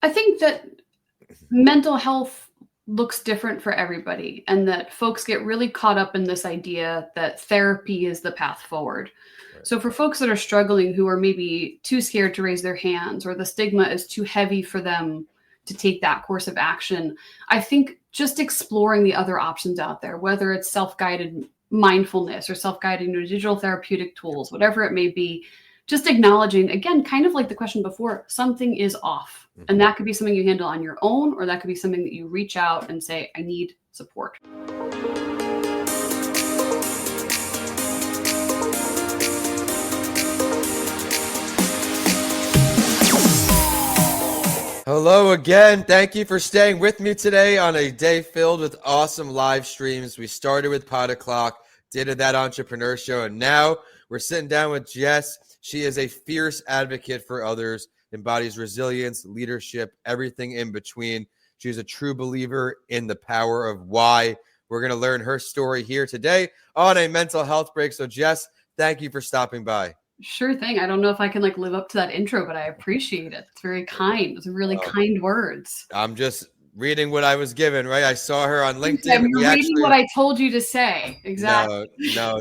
I think that mental health looks different for everybody, and that folks get really caught up in this idea that therapy is the path forward. Right. So for folks that are struggling, who are maybe too scared to raise their hands, or the stigma is too heavy for them to take that course of action, I think just exploring the other options out there, whether it's self-guided mindfulness or self-guided digital therapeutic tools, whatever it may be, just acknowledging, again, kind of like the question before, something is off. And that could be something you handle on your own, or that could be something that you reach out and say, I need support. Hello again. Thank you for staying with me today on a day filled with awesome live streams. We started with Pot O'Clock, did That Entrepreneur Show, and now we're sitting down with Jess. She is a fierce advocate for others, embodies resilience, leadership, everything in between. She's a true believer in the power of why. We're going to learn her story here today on a mental health break. So Jess, thank you for stopping by. Sure thing. I don't know if I can live up to that intro, but I appreciate it. It's very kind. It's really kind words. I'm just reading what I was given, right? I saw her on LinkedIn. You're reading what I told you to say. Exactly. No,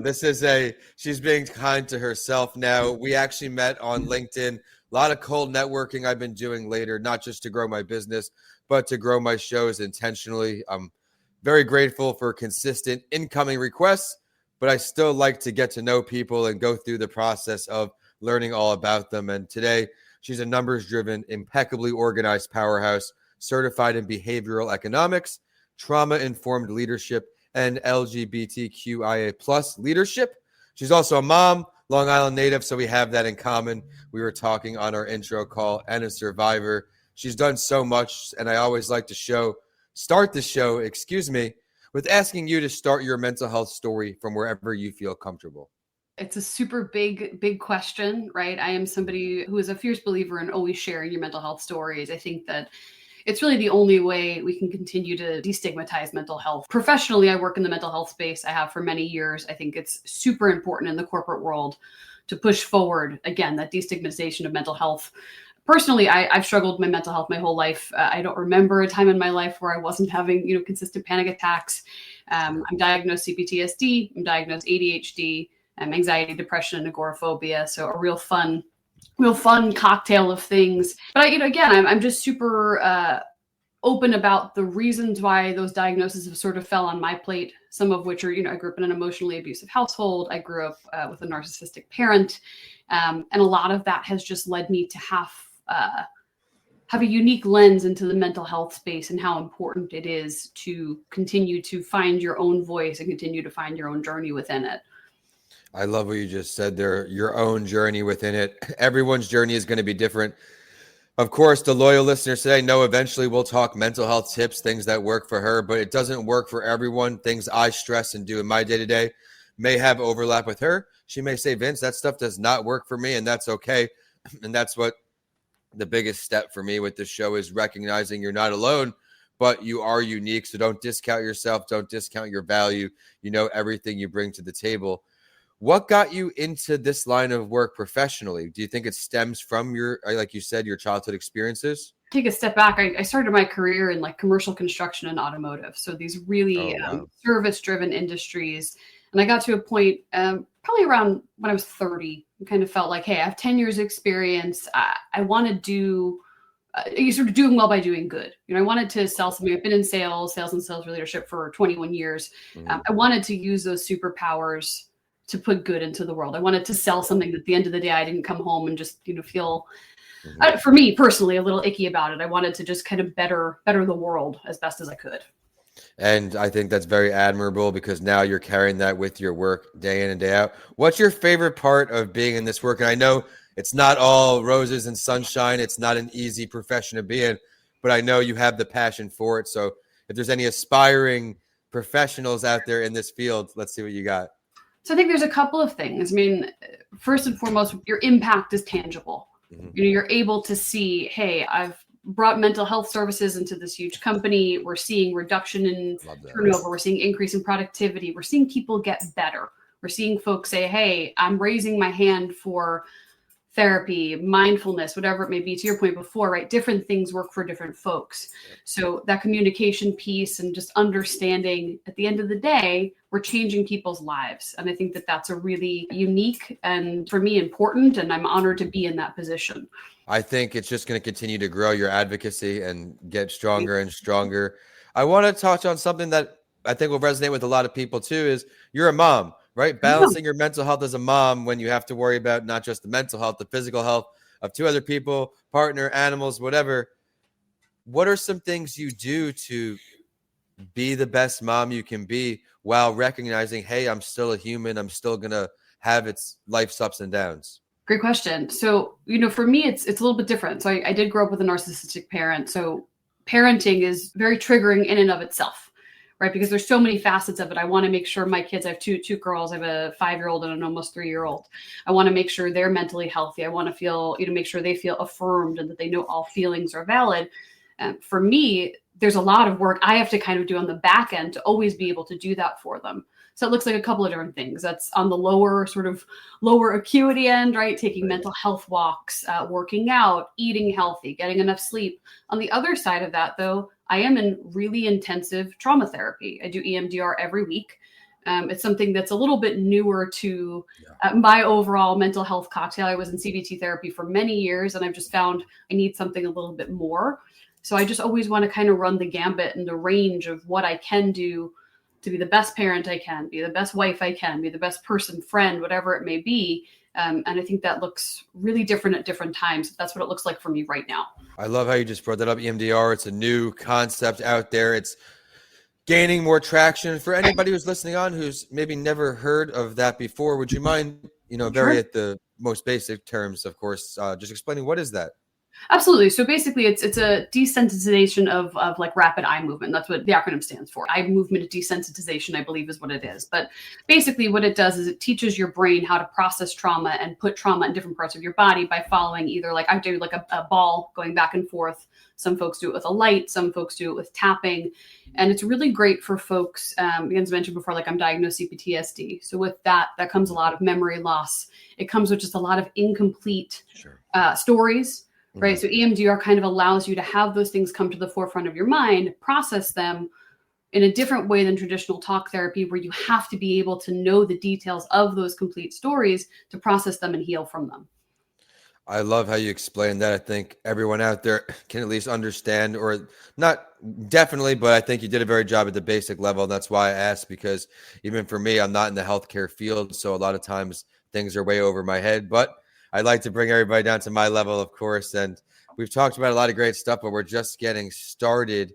she's being kind to herself now. We actually met on LinkedIn. A lot of cold networking I've been doing later, not just to grow my business, but to grow my shows intentionally. I'm very grateful for consistent incoming requests, but I still like to get to know people and go through the process of learning all about them. And today, she's a numbers-driven, impeccably organized powerhouse, certified in behavioral economics, trauma-informed leadership, and LGBTQIA plus leadership. She's also a mom, Long Island native, so we have that in common. We were talking on our intro call, and a survivor. She's done so much, and I always like to start the show, with asking you to start your mental health story from wherever you feel comfortable. It's a super big question, right? I am somebody who is a fierce believer in always sharing your mental health stories. I think that it's really the only way we can continue to destigmatize mental health. Professionally, I work in the mental health space. I have for many years. I think it's super important in the corporate world to push forward, again, that destigmatization of mental health. Personally, I've struggled with my mental health my whole life. I don't remember a time in my life where I wasn't having, consistent panic attacks. I'm diagnosed CPTSD. I'm diagnosed ADHD, anxiety, depression, and agoraphobia. So a real fun cocktail of things. But again, I'm just super open about the reasons why those diagnoses have sort of fell on my plate. Some of which are, I grew up in an emotionally abusive household. I grew up with a narcissistic parent. And a lot of that has just led me to have a unique lens into the mental health space and how important it is to continue to find your own voice and continue to find your own journey within it. I love what you just said there, your own journey within it. Everyone's journey is going to be different. Of course, the loyal listeners today know eventually we'll talk mental health tips, things that work for her, but it doesn't work for everyone. Things I stress and do in my day-to-day may have overlap with her. She may say, Vince, that stuff does not work for me, and that's okay. And that's what the biggest step for me with this show is, recognizing you're not alone, but you are unique. So don't discount yourself. Don't discount your value. Everything you bring to the table. What got you into this line of work professionally? Do you think it stems from like you said, your childhood experiences? Take a step back. I started my career in commercial construction and automotive. So these really service-driven industries. And I got to a point probably around when I was 30, and kind of felt like, hey, I have 10 years experience. I want to do, you're sort of doing well by doing good. I wanted to sell something. I've been in sales and sales leadership for 21 years. I wanted to use those superpowers to put good into the world. I wanted to sell something that at the end of the day, I didn't come home and just, feel, for me personally, a little icky about it. I wanted to just kind of better the world as best as I could. And I think that's very admirable, because now you're carrying that with your work day in and day out. What's your favorite part of being in this work? And I know it's not all roses and sunshine. It's not an easy profession to be in, but I know you have the passion for it. So if there's any aspiring professionals out there in this field, let's see what you got. So I think there's a couple of things. I mean, first and foremost, your impact is tangible. You're able to see, hey, I've brought mental health services into this huge company. We're seeing reduction in turnover. We're seeing increase in productivity. We're seeing people get better. We're seeing folks say, hey, I'm raising my hand for therapy, mindfulness, whatever it may be, to your point before, right? Different things work for different folks. So that communication piece and just understanding at the end of the day, we're changing people's lives. And I think that that's a really unique and for me important, and I'm honored to be in that position. I think it's just going to continue to grow your advocacy and get stronger and stronger. I want to touch on something that I think will resonate with a lot of people too, is you're a mom, right? Balancing your mental health as a mom when you have to worry about not just the mental health, the physical health of two other people, partner, animals, whatever. What are some things you do to be the best mom you can be while recognizing, hey, I'm still a human. I'm still going to have its life's ups and downs? Great question. So, for me, it's a little bit different. So I did grow up with a narcissistic parent. So parenting is very triggering in and of itself, right? Because there's so many facets of it. I want to make sure my kids, I have two girls, I have a 5-year-old and an almost 3-year-old. I want to make sure they're mentally healthy. I want to feel, make sure they feel affirmed and that they know all feelings are valid. For me, there's a lot of work I have to kind of do on the back end to always be able to do that for them. So it looks like a couple of different things. That's on the lower acuity end, right? Taking mental health walks, working out, eating healthy, getting enough sleep. On the other side of that, though, I am in really intensive trauma therapy. I do EMDR every week. It's something that's a little bit newer to my overall mental health cocktail. I was in CBT therapy for many years, and I've just found I need something a little bit more. So I just always want to kind of run the gambit and the range of what I can do to be the best parent I can, be the best wife I can, be the best person, friend, whatever it may be. And I think that looks really different at different times. That's what it looks like for me right now. I love how you just brought that up, EMDR. It's a new concept out there. It's gaining more traction. For anybody who's listening on who's maybe never heard of that before, would you mind, very at the most basic terms, of course, just explaining what is that? Absolutely. So basically, it's a desensitization of like rapid eye movement. That's what the acronym stands for. Eye movement desensitization, I believe, is what it is. But basically, what it does is it teaches your brain how to process trauma and put trauma in different parts of your body by following either like I do like a ball going back and forth. Some folks do it with a light. Some folks do it with tapping. And it's really great for folks. As mentioned before, like I'm diagnosed CPTSD. So with that comes a lot of memory loss. It comes with just a lot of incomplete stories. Right. So EMDR kind of allows you to have those things come to the forefront of your mind, process them in a different way than traditional talk therapy, where you have to be able to know the details of those complete stories to process them and heal from them. I love how you explain that. I think everyone out there can at least understand, or not definitely, but I think you did a very job at the basic level. And that's why I asked, because even for me, I'm not in the healthcare field. So a lot of times things are way over my head, but I'd like to bring everybody down to my level, of course. And we've talked about a lot of great stuff, but we're just getting started.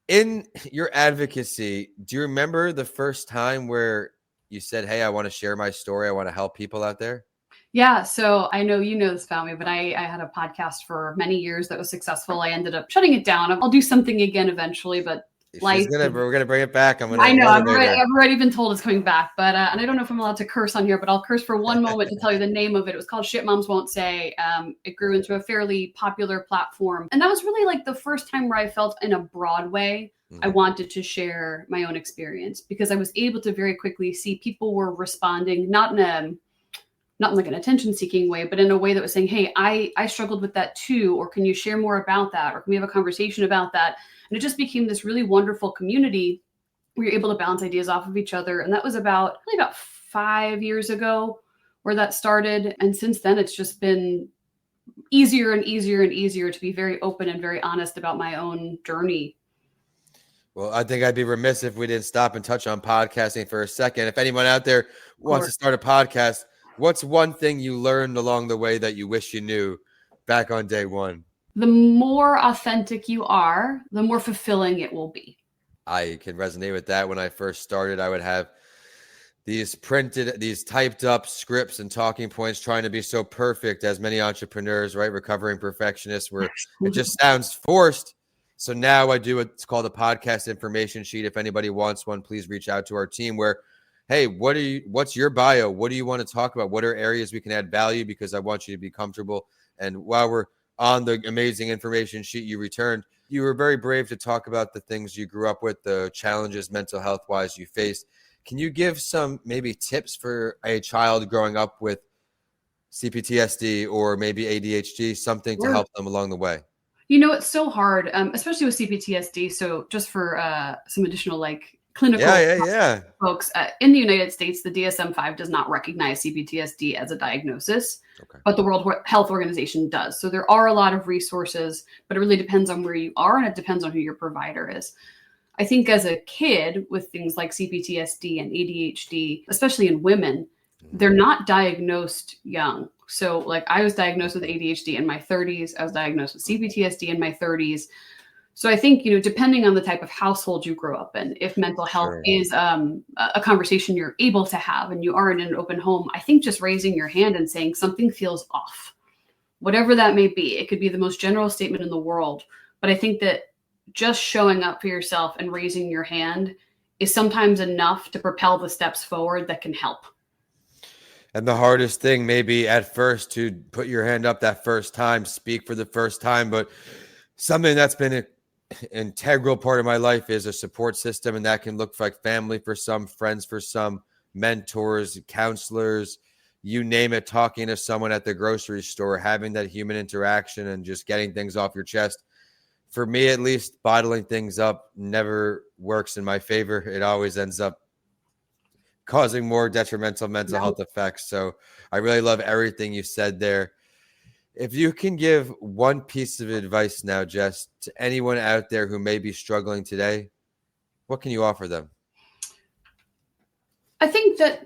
In your advocacy, do you remember the first time where you said, hey, I want to share my story. I want to help people out there? Yeah. So I know you know this about me, but I had a podcast for many years that was successful. I ended up shutting it down. I'll do something again eventually, but we're gonna bring it back. I know I've already been told it's coming back, but and I don't know if I'm allowed to curse on here, but I'll curse for one moment to tell you the name of it. It was called Shit Moms Won't Say. It grew into a fairly popular platform, and that was really like the first time where I felt in a broad way I wanted to share my own experience, because I was able to very quickly see people were responding not in like an attention-seeking way, but in a way that was saying, hey, I struggled with that too, or can you share more about that, or can we have a conversation about that? And it just became this really wonderful community where you're able to bounce ideas off of each other. And that was about 5 years ago where that started. And since then, it's just been easier and easier and easier to be very open and very honest about my own journey. Well, I think I'd be remiss if we didn't stop and touch on podcasting for a second. If anyone out there wants to start a podcast, what's one thing you learned along the way that you wish you knew back on day one? The more authentic you are, the more fulfilling it will be. I can resonate with that. When I first started, I would have these typed up scripts and talking points, trying to be so perfect, as many entrepreneurs, right? Recovering perfectionists, where it just sounds forced. So now I do what's called a podcast information sheet. If anybody wants one, please reach out to our team where, hey, what's your bio? What do you want to talk about? What are areas we can add value? Because I want you to be comfortable. And while we're on the amazing information sheet you returned, you were very brave to talk about the things you grew up with, the challenges mental health wise you faced. Can you give some maybe tips for a child growing up with CPTSD or maybe ADHD, something to help them along the way? It's so hard, especially with CPTSD. So just for some additional clinical Yeah. folks, in the United States, the DSM-5 does not recognize CPTSD as a diagnosis, Okay. but the World Health Organization does. So there are a lot of resources, but it really depends on where you are, and it depends on who your provider is. I think as a kid with things like CPTSD and ADHD, especially in women, they're not diagnosed young. So I was diagnosed with ADHD in my 30s. I was diagnosed with CPTSD in my 30s. So I think, depending on the type of household you grow up in, if mental health is a conversation you're able to have and you are in an open home, I think just raising your hand and saying something feels off, whatever that may be. It could be the most general statement in the world. But I think that just showing up for yourself and raising your hand is sometimes enough to propel the steps forward that can help. And the hardest thing maybe at first to put your hand up that first time, speak for the first time, but something that's been an integral part of my life is a support system. And that can look like family for some, friends for some, mentors, counselors, you name it, talking to someone at the grocery store, having that human interaction and just getting things off your chest. For me, at least, bottling things up never works in my favor. It always ends up causing more detrimental mental health effects. So I really love everything you said there. If you can give one piece of advice now, Jess, to anyone out there who may be struggling today, what can you offer them? I think that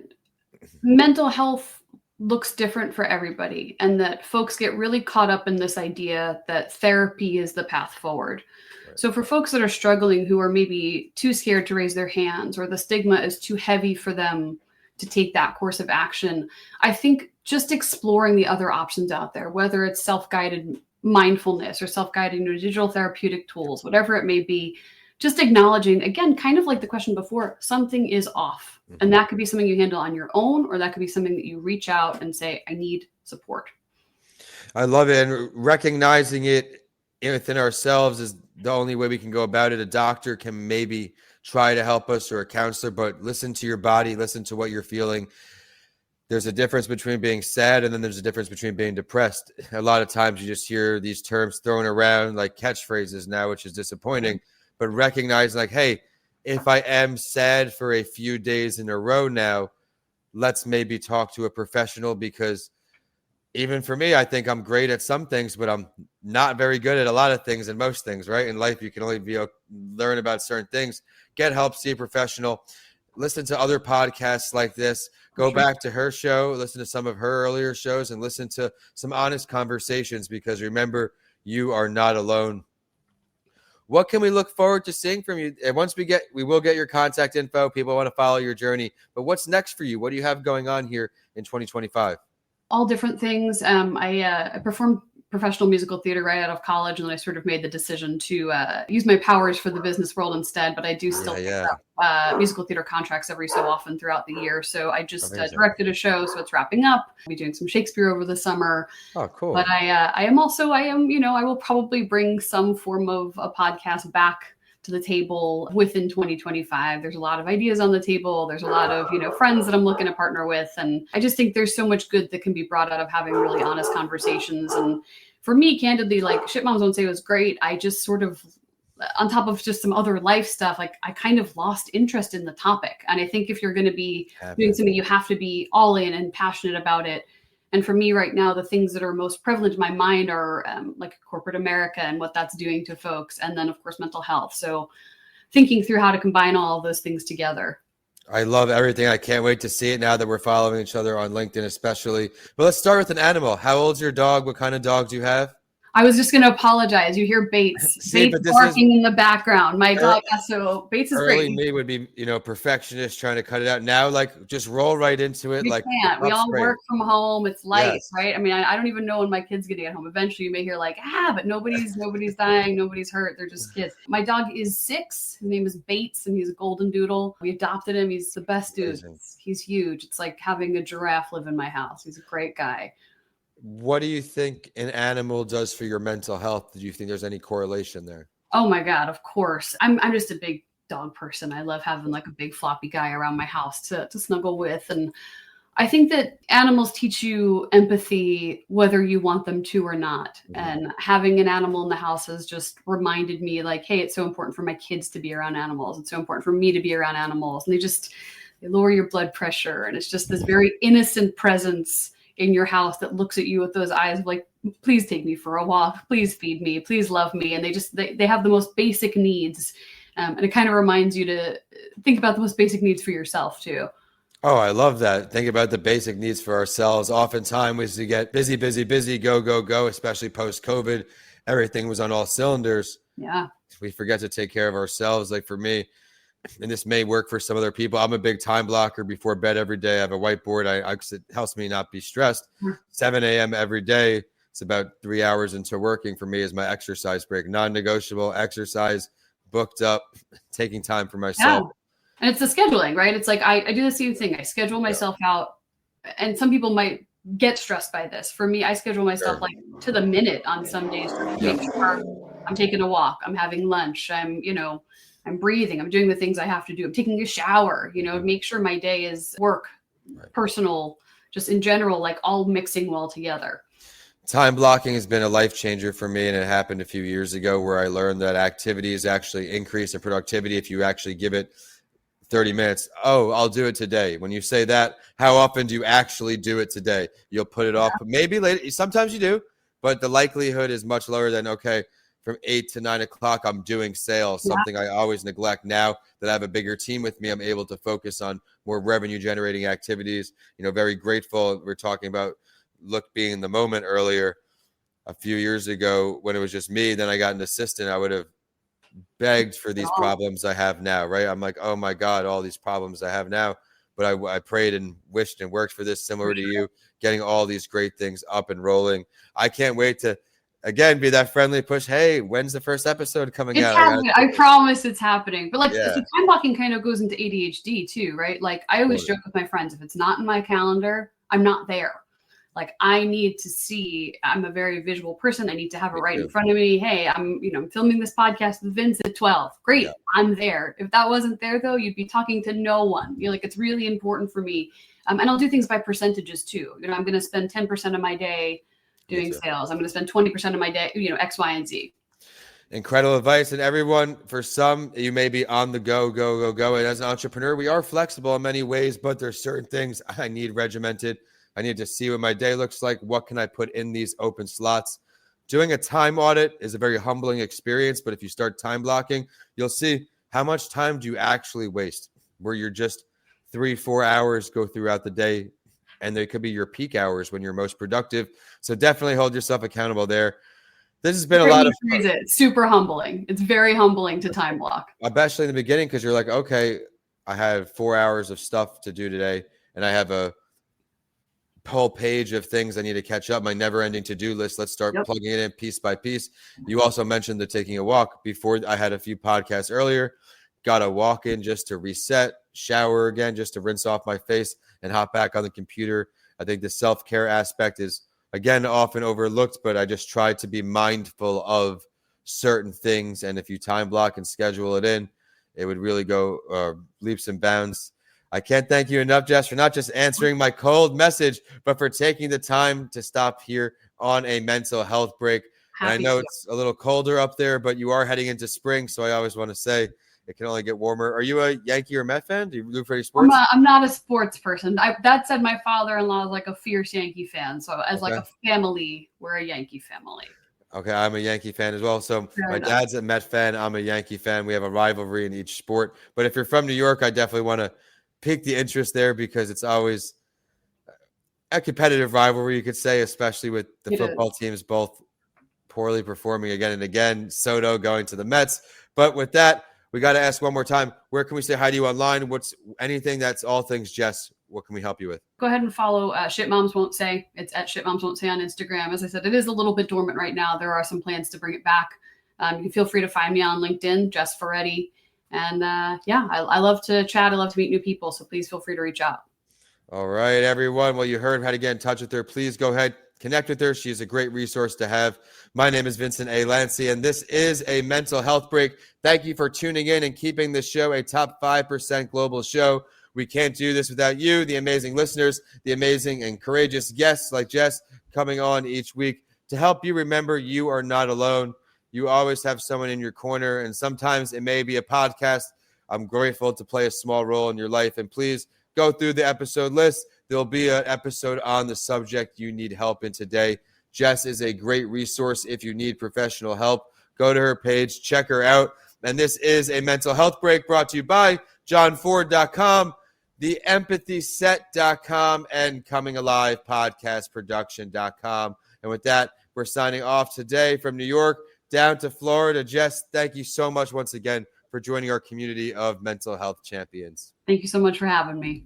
mental health looks different for everybody, and that folks get really caught up in this idea that therapy is the path forward. Right. So for folks that are struggling, who are maybe too scared to raise their hands, or the stigma is too heavy for them to take that course of action, I think just exploring the other options out there, whether it's self-guided mindfulness or self-guided digital therapeutic tools, whatever it may be, just acknowledging, again, kind of like the question before, something is off. And that could be something you handle on your own, or that could be something that you reach out and say, I need support. I love it. And recognizing it within ourselves is the only way we can go about it. A doctor can maybe try to help us, or a counselor, but listen to your body, listen to what you're feeling. There's a difference between being sad, and then there's a difference between being depressed. A lot of times you just hear these terms thrown around like catchphrases now, which is disappointing, but recognize hey, if I am sad for a few days in a row now, let's maybe talk to a professional, because even for me, I think I'm great at some things, but I'm not very good at a lot of things and most things, right? In life, you can only learn about certain things. Get help, see a professional, listen to other podcasts like this, go back to her show, listen to some of her earlier shows, and listen to some honest conversations, because remember, you are not alone. What can we look forward to seeing from you? And once we will get your contact info. People want to follow your journey, but what's next for you? What do you have going on here in 2025? All different things. I performed professional musical theater right out of college, and then I sort of made the decision to use my powers for the business world instead, but I do still pick up musical theater contracts every so often throughout the year. So I just directed a show, so it's wrapping up. I'll be doing some Shakespeare over the summer. Oh, cool. But I will probably bring some form of a podcast back to the table within 2025. There's a lot of ideas on the table. There's a lot of, friends that I'm looking to partner with. And I just think there's so much good that can be brought out of having really honest conversations. And for me, candidly, Shit Moms Won't Say was great. I just sort of, on top of just some other life stuff, I kind of lost interest in the topic. And I think if you're going to be doing something, you have to be all in and passionate about it. And for me right now, the things that are most prevalent in my mind are corporate America and what that's doing to folks. And then, of course, mental health. So thinking through how to combine all of those things together. I love everything. I can't wait to see it now that we're following each other on LinkedIn, especially. But let's start with an animal. How old's your dog? What kind of dog do you have? I was just going to apologize. You hear Bates. Bates barking in the background. My dog, so Bates is early great. Me would be, perfectionist, trying to cut it out. Now, just roll right into it. We can't. We all work from home. It's life, right? I mean, I don't even know when my kid's getting at home. Eventually, you may hear but nobody's dying. Nobody's hurt. They're just kids. My dog is 6. His name is Bates, and he's a golden doodle. We adopted him. He's the best dude. He's huge. It's like having a giraffe live in my house. He's a great guy. What do you think an animal does for your mental health? Do you think there's any correlation there? Oh my God, of course. I'm just a big dog person. I love having a big floppy guy around my house to snuggle with. And I think that animals teach you empathy whether you want them to or not. Mhm. And having an animal in the house has just reminded me, like, hey, it's so important for my kids to be around animals. It's so important for me to be around animals. And they lower your blood pressure. And it's just this very innocent presence in your house that looks at you with those eyes of like, please take me for a walk. Please feed me. Please love me. And they have the most basic needs. And it kind of reminds you to think about the most basic needs for yourself too. Oh, I love that. Think about the basic needs for ourselves. Oftentimes we get busy, go, go, go, especially post-COVID. Everything was on all cylinders. Yeah. We forget to take care of ourselves. Like for me, and this may work for some other people, I'm a big time blocker before bed every day. I have a whiteboard. It helps me not be stressed. 7 a.m. every day. It's about 3 hours into working for me is my exercise break. Non-negotiable exercise, booked up, taking time for myself. Yeah. And it's the scheduling, right? It's like I do the same thing. I schedule myself out, and some people might get stressed by this. For me, I schedule myself like to the minute on some days to make sure I'm taking a walk, I'm having lunch, I'm breathing, I'm doing the things I have to do, I'm taking a shower, make sure my day is work, personal, just in general, like all mixing well together. Time blocking has been a life changer for me, and it happened a few years ago where I learned that activities actually increase in productivity if you actually give it 30 minutes. Oh, I'll do it today. When you say that, how often do you actually do it today? You'll put it off, maybe later. Sometimes you do, but the likelihood is much lower than, okay, from 8 to 9 o'clock, I'm doing sales, something I always neglect. Now that I have a bigger team with me, I'm able to focus on more revenue generating activities. Very grateful. We're talking about being in the moment earlier. A few years ago when it was just me, then I got an assistant, I would have begged for these problems I have now, right? I'm like, oh my God, all these problems I have now. But I prayed and wished and worked for this, similar to you, getting all these great things up and rolling. I can't wait to, again, be that friendly push. Hey, when's the first episode coming out? I promise it's happening. But so time blocking kind of goes into ADHD too, right? Like I always joke with my friends, if it's not in my calendar, I'm not there. Like I need to see, I'm a very visual person. I need to have it right in front of me. Hey, I'm filming this podcast with Vince at 12. Great. Yeah. I'm there. If that wasn't there though, you'd be talking to no one. Like it's really important for me. And I'll do things by percentages too. I'm going to spend 10% of my day doing sales. I'm going to spend 20% of my day, X, Y, and Z. Incredible advice. And everyone, for some, you may be on the go. And as an entrepreneur, we are flexible in many ways, but there's certain things I need regimented. I need to see what my day looks like. What can I put in these open slots? Doing a time audit is a very humbling experience, but if you start time blocking, you'll see how much time do you actually waste, where you're just 3-4 hours go throughout the day, and they could be your peak hours when you're most productive. So definitely hold yourself accountable there. This has been a lot of fun. It's super humbling. It's very humbling to time block. Especially in the beginning, because you're like, okay, I have 4 hours of stuff to do today, and I have a whole page of things I need to catch up, my never-ending to-do list. Let's start plugging it in piece by piece. You also mentioned the taking a walk. Before, I had a few podcasts earlier, got a walk in just to reset, shower again, just to rinse off my face and hop back on the computer. I think the self-care aspect is, again, often overlooked, but I just try to be mindful of certain things. And if you time block and schedule it in, it would really go leaps and bounds. I can't thank you enough, Jess, for not just answering my cold message, but for taking the time to stop here on a mental health break. And I know it's a little colder up there, but you are heading into spring, so I always want to say it can only get warmer. Are you a Yankee or Met fan? Do you root for any sports? I'm not a sports person. That said, my father-in-law is like a fierce Yankee fan. So as like a family, we're a Yankee family. Okay, I'm a Yankee fan as well. So my dad's a Met fan. I'm a Yankee fan. We have a rivalry in each sport. But if you're from New York, I definitely want to pique the interest there because it's always a competitive rivalry, you could say, especially with the football teams both poorly performing again and again. Soto going to the Mets. But with that, we got to ask one more time, where can we say hi to you online? What's anything that's all things Jess? What can we help you with? Go ahead and follow Shit Moms Won't Say. It's at Shit Moms Won't Say on Instagram. As I said, it is a little bit dormant right now. There are some plans to bring it back. You can feel free to find me on LinkedIn, Jess Ferretti. And I love to chat. I love to meet new people. So please feel free to reach out. All right, everyone. Well, you heard how to get in touch with her. Please go ahead, connect with her. She's a great resource to have. My name is Vincent A. Lancey, and this is a mental health break. Thank you for tuning in and keeping this show a top 5% global show. We can't do this without you, the amazing listeners, the amazing and courageous guests like Jess coming on each week to help you remember you are not alone. You always have someone in your corner, and sometimes it may be a podcast. I'm grateful to play a small role in your life, and please go through the episode list. There'll be an episode on the subject you need help in today. Jess is a great resource if you need professional help. Go to her page, check her out. And this is a mental health break brought to you by johnford.com, theempathyset.com, and Coming Alive podcastproduction.com. And with that, we're signing off today from New York down to Florida. Jess, thank you so much once again for joining our community of mental health champions. Thank you so much for having me.